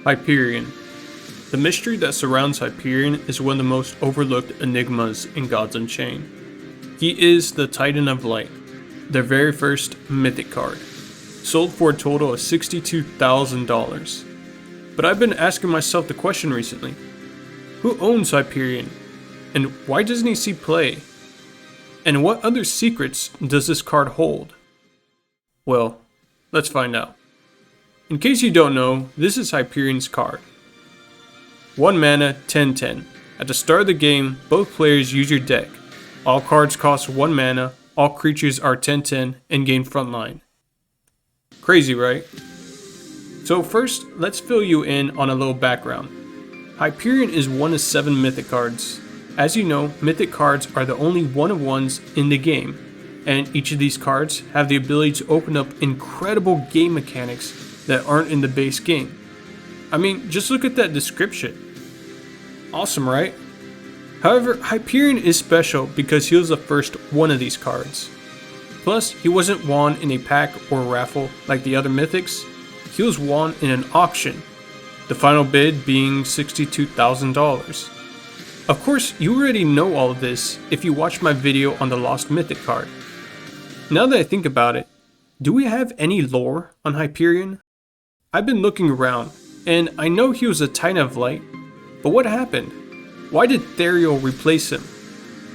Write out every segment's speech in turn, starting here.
Hyperion. The mystery that surrounds Hyperion is one of the most overlooked enigmas in Gods Unchained. He is the Titan of Light, their very first mythic card, sold for a total of $62,000. But I've been asking myself the question recently, who owns Hyperion? And why doesn't he see play? And what other secrets does this card hold? Well, let's find out. In case you don't know, this is Hyperion's card. 1 mana, 10/10. At the start of the game, both players use your deck. All cards cost 1 mana, all creatures are 10/10 and gain frontline. Crazy, right? So first, let's fill you in on a little background. Hyperion is one of 7 mythic cards. As you know, mythic cards are the only one-of-ones in the game, and each of these cards have the ability to open up incredible game mechanics that aren't in the base game. I mean, just look at that description. Awesome, right? However, Hyperion is special because he was the first one of these cards. Plus, he wasn't won in a pack or raffle like the other mythics. He was won in an auction, the final bid being $62,000. Of course, you already know all of this if you watched my video on the Lost Mythic card. Now that I think about it, do we have any lore on Hyperion? I've been looking around, and I know he was a Titan of Light, but what happened? Why did Therial replace him?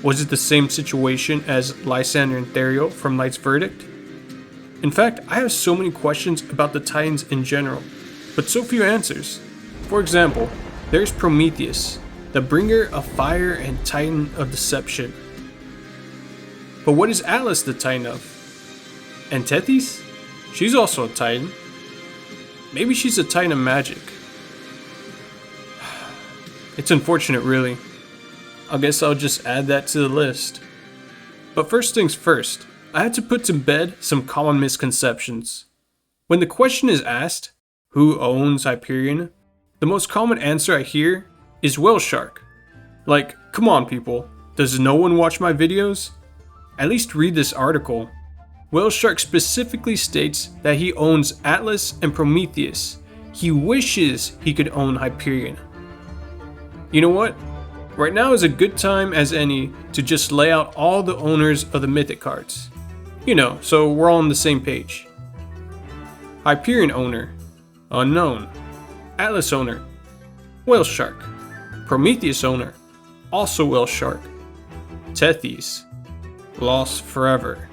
Was it the same situation as Lysander and Therial from Light's Verdict? In fact, I have so many questions about the Titans in general, but so few answers. For example, there's Prometheus, the bringer of fire and Titan of deception. But what is Atlas the Titan of? And Tethys? She's also a Titan. Maybe she's a Titan of magic. It's unfortunate, really. I guess I'll just add that to the list. But first things first, I had to put to bed some common misconceptions. When the question is asked, who owns Hyperion? The most common answer I hear is Whale Shark. Like, come on people, does no one watch my videos? At least read this article. Whale Shark specifically states that he owns Atlas and Prometheus. He wishes he could own Hyperion. You know what? Right now is a good time as any to just lay out all the owners of the mythic cards. You know, so we're all on the same page. Hyperion owner, unknown. Atlas owner, Whale Shark. Prometheus owner, also Whale Shark. Tethys, lost forever.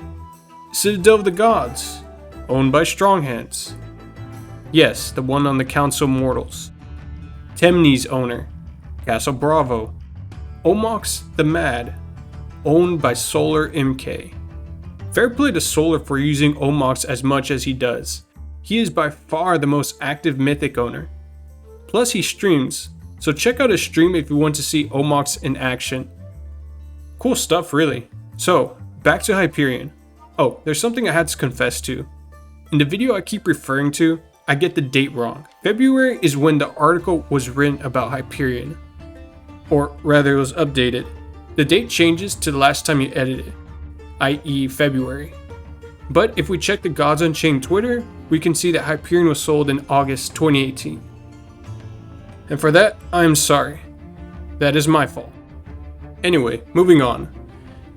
Citadel of the Gods, owned by Stronghands. Yes, the one on the Council of Mortals. Temne's owner, Castle Bravo. Omox the Mad, owned by Solar MK. Fair play to Solar for using Omox as much as he does. He is by far the most active mythic owner. Plus he streams, so check out his stream if you want to see Omox in action. Cool stuff, really. So, back to Hyperion. Oh, there's something I had to confess to. In the video I keep referring to, I get the date wrong. February is when the article was written about Hyperion. Or rather, it was updated. The date changes to the last time you edited, i.e. February. But if we check the Gods Unchained Twitter, we can see that Hyperion was sold in August 2018. And for that, I am sorry. That is my fault. Anyway, moving on.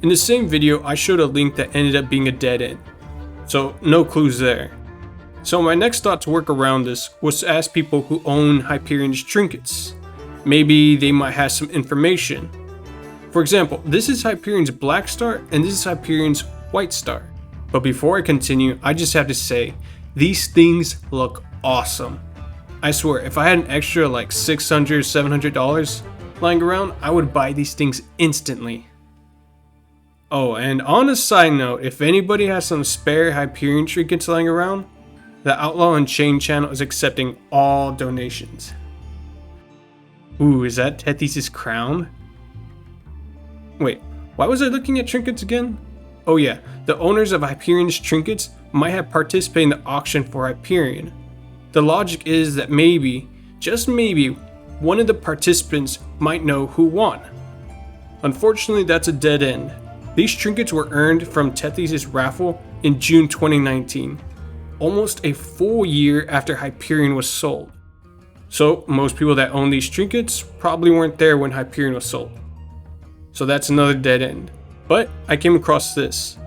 In the same video, I showed a link that ended up being a dead end. So, no clues there. So my next thought to work around this was to ask people who own Hyperion's trinkets. Maybe they might have some information. For example, this is Hyperion's Black Star and this is Hyperion's White Star. But before I continue, I just have to say, these things look awesome. I swear, if I had an extra like $600, $700 lying around, I would buy these things instantly. Oh, and on a side note, if anybody has some spare Hyperion trinkets lying around, the Outlaw Unchained channel is accepting all donations. Ooh, is that Tethys' crown? Wait, why was I looking at trinkets again? Oh yeah, the owners of Hyperion's trinkets might have participated in the auction for Hyperion. The logic is that maybe, just maybe, one of the participants might know who won. Unfortunately, that's a dead end. These trinkets were earned from Tethys' raffle in June 2019, almost a full year after Hyperion was sold. So most people that own these trinkets probably weren't there when Hyperion was sold. So that's another dead end. But I came across this.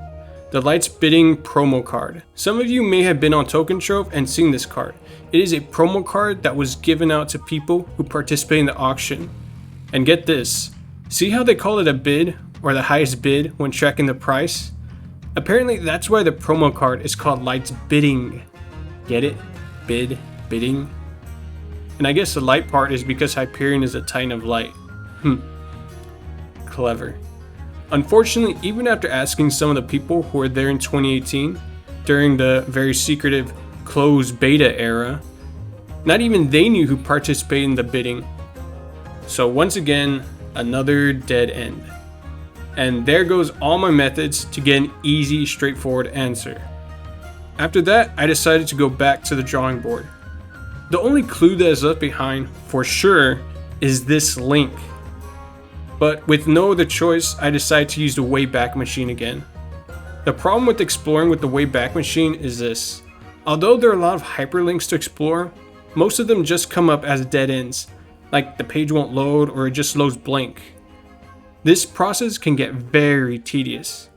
The Lights Bidding promo card. Some of you may have been on Token Trove and seen this card. It is a promo card that was given out to people who participate in the auction. And get this, see how they call it a bid or the highest bid when tracking the price? Apparently that's why the promo card is called Lights Bidding. Get it? Bidding. And I guess the light part is because Hyperion is a Titan of Light. Clever. Unfortunately, even after asking some of the people who were there in 2018, during the very secretive closed beta era, not even they knew who participated in the bidding. So once again, another dead end. And there goes all my methods to get an easy, straightforward answer. After that, I decided to go back to the drawing board. The only clue that is left behind, for sure, is this link. But with no other choice, I decided to use the Wayback machine again. The problem with exploring with the Wayback machine is this. Although there are a lot of hyperlinks to explore, most of them just come up as dead ends, like the page won't load or it just loads blank. This process can get very tedious.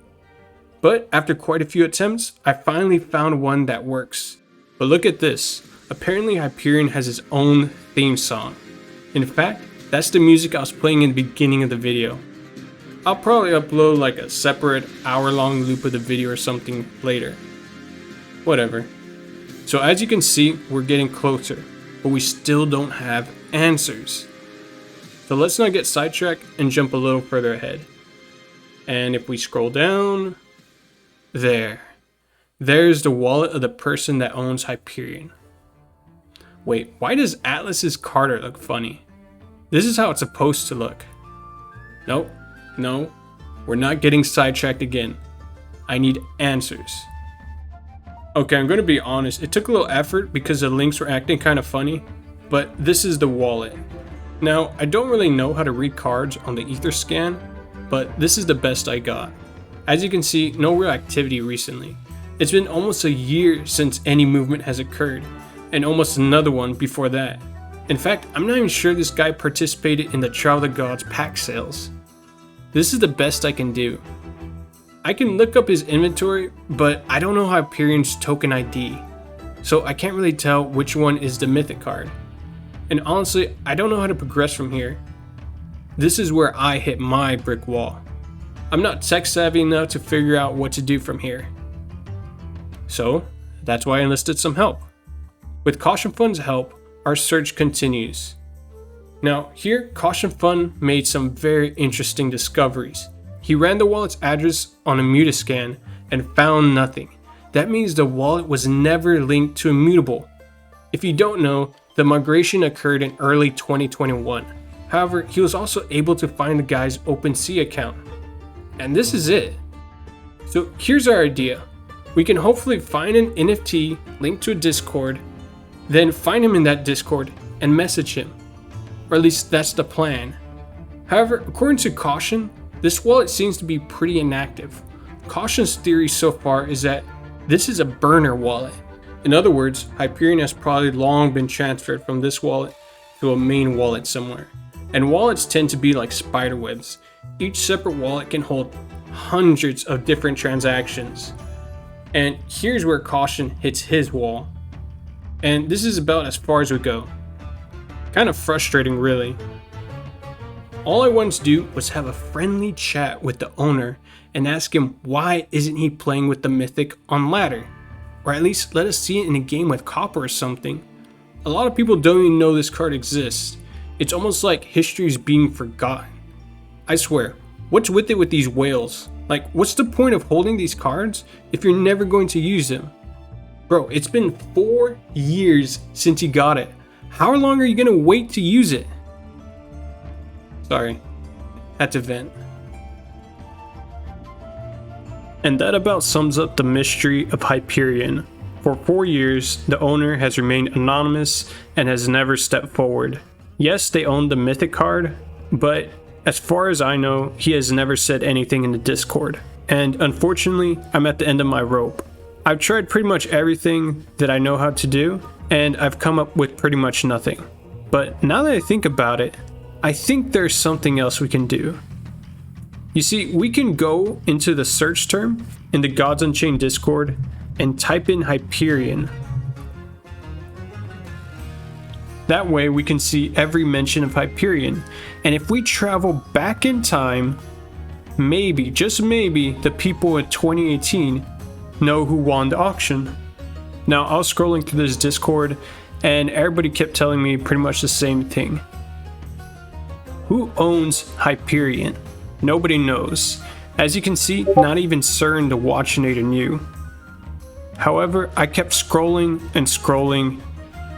But after quite a few attempts, I finally found one that works. But look at this. Apparently Hyperion has its own theme song. In fact, that's the music I was playing in the beginning of the video. I'll probably upload like a separate hour-long loop of the video or something later. Whatever. So as you can see, we're getting closer, but we still don't have answers. So let's not get sidetracked and jump a little further ahead. And if we scroll down, there's the wallet of the person that owns Hyperion. Wait, why does Atlas's card look funny? This is how it's supposed to look. Nope, no, we're not getting sidetracked again. I need answers. Okay, I'm gonna be honest, it took a little effort because the links were acting kind of funny, but this is the wallet. Now, I don't really know how to read cards on the ether scan, but this is the best I got. As you can see, no real activity recently. It's been almost a year since any movement has occurred, and almost another one before that. In fact, I'm not even sure this guy participated in the Trial of the Gods pack sales. This is the best I can do. I can look up his inventory, but I don't know Hyperion's token ID, so I can't really tell which one is the mythic card. And honestly, I don't know how to progress from here. This is where I hit my brick wall. I'm not tech savvy enough to figure out what to do from here. So, that's why I enlisted some help. With Caution Fund's help, our search continues. Now, here, Caution Fund made some very interesting discoveries. He ran the wallet's address on a mutascan and found nothing. That means the wallet was never linked to Immutable. If you don't know, the migration occurred in early 2021. However, he was also able to find the guy's OpenSea account. And this is it. So here's our idea. We can hopefully find an NFT linked to a Discord, then find him in that Discord and message him. Or at least that's the plan. However, according to Caution, this wallet seems to be pretty inactive. Caution's theory so far is that this is a burner wallet. In other words, Hyperion has probably long been transferred from this wallet to a main wallet somewhere. And wallets tend to be like spider webs. Each separate wallet can hold hundreds of different transactions. And here's where Caution hits his wall. And this is about as far as we go. Kind of frustrating, really. All I wanted to do was have a friendly chat with the owner and ask him why isn't he playing with the mythic on ladder? Or at least let us see it in a game with copper or something. A lot of people don't even know this card exists. It's almost like history is being forgotten. I swear, what's with it with these whales? Like, what's the point of holding these cards if you're never going to use them? Bro, it's been 4 years since you got it. How long are you gonna wait to use it? Sorry, had to vent. And that about sums up the mystery of Hyperion. For 4 years, the owner has remained anonymous and has never stepped forward. Yes, they own the mythic card, but as far as I know, he has never said anything in the Discord. And unfortunately, I'm at the end of my rope. I've tried pretty much everything that I know how to do, and I've come up with pretty much nothing. But now that I think about it, I think there's something else we can do. You see, we can go into the search term in the Gods Unchained Discord and type in Hyperion. That way we can see every mention of Hyperion. And if we travel back in time, maybe, just maybe, the people in 2018 know who won the auction. Now, I was scrolling through this Discord and everybody kept telling me pretty much the same thing. Who owns Hyperion? Nobody knows. As you can see, not even CERN the Watchinator knew. However, I kept scrolling and scrolling,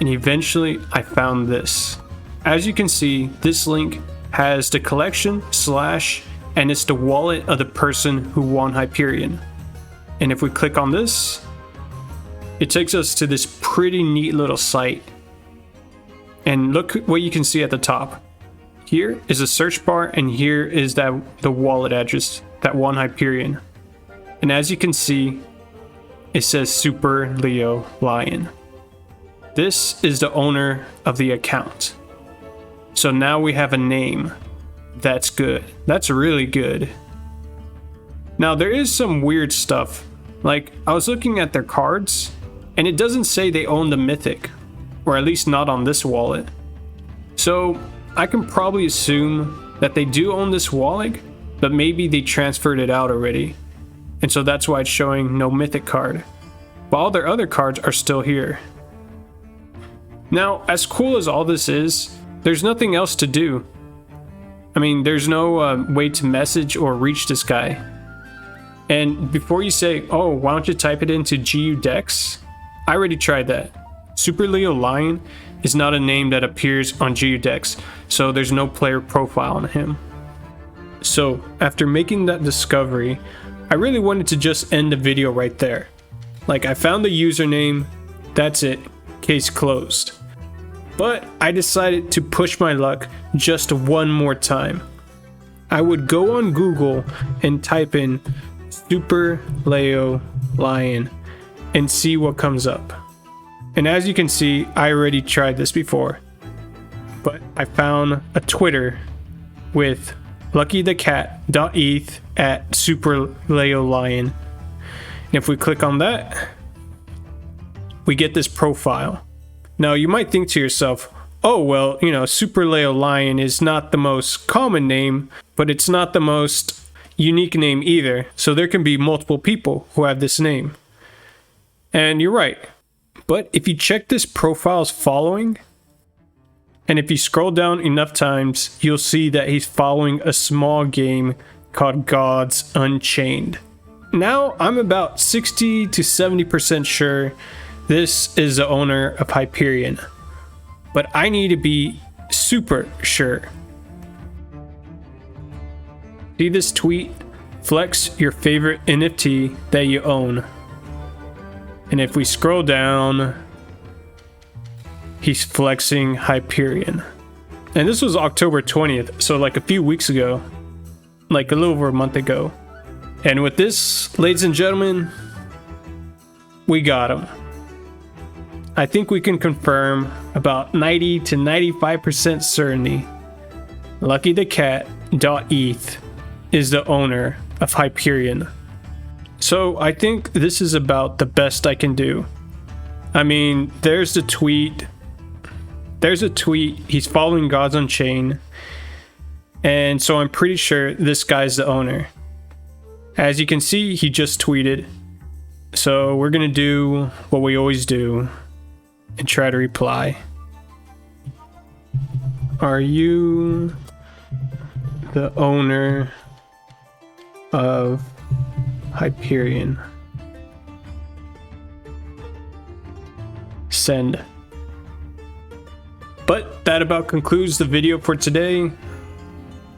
and eventually I found this. As you can see, this link has the collection / and it's the wallet of the person who won Hyperion. And if we click on this, it takes us to this pretty neat little site. And look what you can see at the top. Here is a search bar, and here is the wallet address that won Hyperion. And as you can see, it says Super Leo Lion. This is the owner of the account. So now we have a name. That's good. That's really good. Now there is some weird stuff. Like, I was looking at their cards, and it doesn't say they own the mythic, or at least not on this wallet. So I can probably assume that they do own this wallet, but maybe they transferred it out already. And so that's why it's showing no mythic card. But all their other cards are still here. Now, as cool as all this is, there's nothing else to do. I mean, there's no way to message or reach this guy. And before you say, oh, why don't you type it into GU Dex? I already tried that. Super Leo Lion is not a name that appears on GU Dex, so there's no player profile on him. So, after making that discovery, I really wanted to just end the video right there. Like, I found the username, that's it, case closed. But I decided to push my luck just one more time. I would go on Google and type in Super Leo Lion and see what comes up. And as you can see, I already tried this before. But I found a Twitter with luckythecat.eth at Super Leo Lion. And if we click on that, we get this profile. Now you might think to yourself, oh well, you know, Super Leo Lion is not the most common name, but it's not the most unique name either. So there can be multiple people who have this name. And you're right. But if you check this profile's following, and if you scroll down enough times, you'll see that he's following a small game called Gods Unchained. Now, I'm about 60 to 70% sure this is the owner of Hyperion, but I need to be super sure. See this tweet? Flex your favorite NFT that you own. And if we scroll down, he's flexing Hyperion. And this was October 20th, so like a few weeks ago, like a little over a month ago. And with this, ladies and gentlemen, we got him. I think we can confirm about 90 to 95% certainty luckythecat.eth is the owner of Hyperion. So I think this is about the best I can do. I mean, there's the tweet. There's a tweet. He's following Gods Unchained. And so I'm pretty sure this guy's the owner. As you can see, he just tweeted. So we're going to do what we always do and try to reply. Are you the owner of Hyperion? Send. But that about concludes the video for today.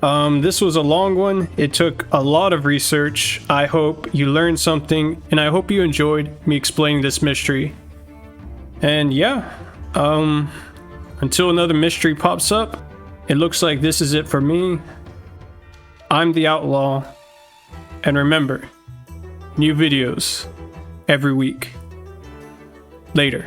This was a long one. It took a lot of research. I hope you learned something, and I hope you enjoyed me explaining this mystery. And yeah, until another mystery pops up, it looks like this is it for me. I'm the Outlaw, and remember, new videos every week. Later.